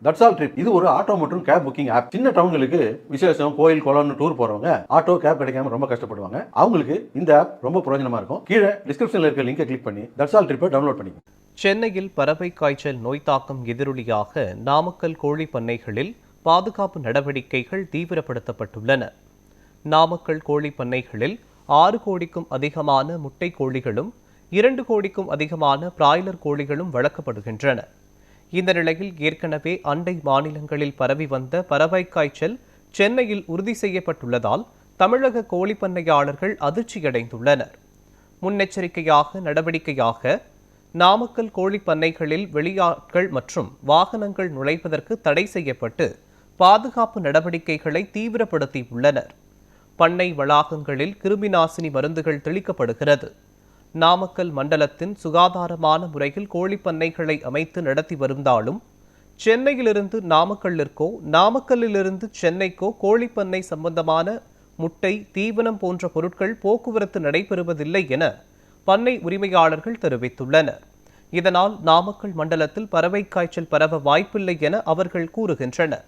That's all trip இது ஒரு auto மற்றும் கேப் புக்கிங் ஆப். சின்ன டவுன்களுக்கு விசேஷம், கோயில், குளம்னு டூர் போறவங்க ஆட்டோ கேப் கிடைக்காம ரொம்ப கஷ்டப்படுவாங்க. அவங்களுக்கு இந்த ஆப் ரொம்ப பிரயோஜனமா இருக்கும். கீழே டிஸ்கிரிப்ஷன்ல இருக்க லிங்கை கிளிக் பண்ணி தட்ஸ் ஆல் ட்ரிப்பை டவுன்லோட் பண்ணிக்கோங்க. சென்னையில் பறவை காய்ச்சல் நோய் தாக்கம் எதிரொலியாக நாமக்கல் கோழி பண்ணைகளில் பாதுகாப்பு நடவடிக்கைகள் தீவிரப்படுத்தப்பட்டுள்ளன. நாமக்கல் கோழி பண்ணைகளில் 6 கோடிக்கும் அதிகமான முட்டை கோழிகளும் 2 கோடிக்கும் அதிகமான பிராய்லர் கோழிகளும் வளர்க்கப்படுகின்றன. இந்த நிலையில் ஏற்கனவே அண்டை மாநிலங்களில் பரவி வந்த பறவை காய்ச்சல் சென்னையில் உறுதி செய்யப்பட்டுள்ளதால் தமிழக கோழி பண்ணையாளர்கள் அதிர்ச்சியடைந்துள்ளனர். முன்னெச்சரிக்கையாக நடவடிக்கையாக நாமக்கல் கோழி பண்ணைகளில் வெளியாட்கள் மற்றும் வாகனங்கள் நுழைவதற்கு தடை செய்யப்பட்டு பாதுகாப்பு நடவடிக்கைகளை தீவிரப்படுத்தியுள்ளனர். பண்ணை வளாகங்களில் கிருமிநாசினி மருந்துகள் தெளிக்கப்படுகிறது. நாமக்கல் மண்டலத்தின் சுகாதாரமான முறையில் கோழிப்பண்ணைகளை அமைத்து நடத்தி வருந்தாலும் சென்னையிலிருந்து நாமக்கல்லிற்கோ நாமக்கல்லிலிருந்து சென்னைக்கோ கோழிப்பண்ணை சம்பந்தமான முட்டை, தீவனம் போன்ற பொருட்கள் போக்குவரத்து நடைபெறுவதில்லை என பண்ணை உரிமையாளர்கள் தெரிவித்துள்ளனர். இதனால் நாமக்கல் மண்டலத்தில் பறவை காய்ச்சல் பரவ வாய்ப்பில்லை என அவர்கள் கூறுகின்றனர்.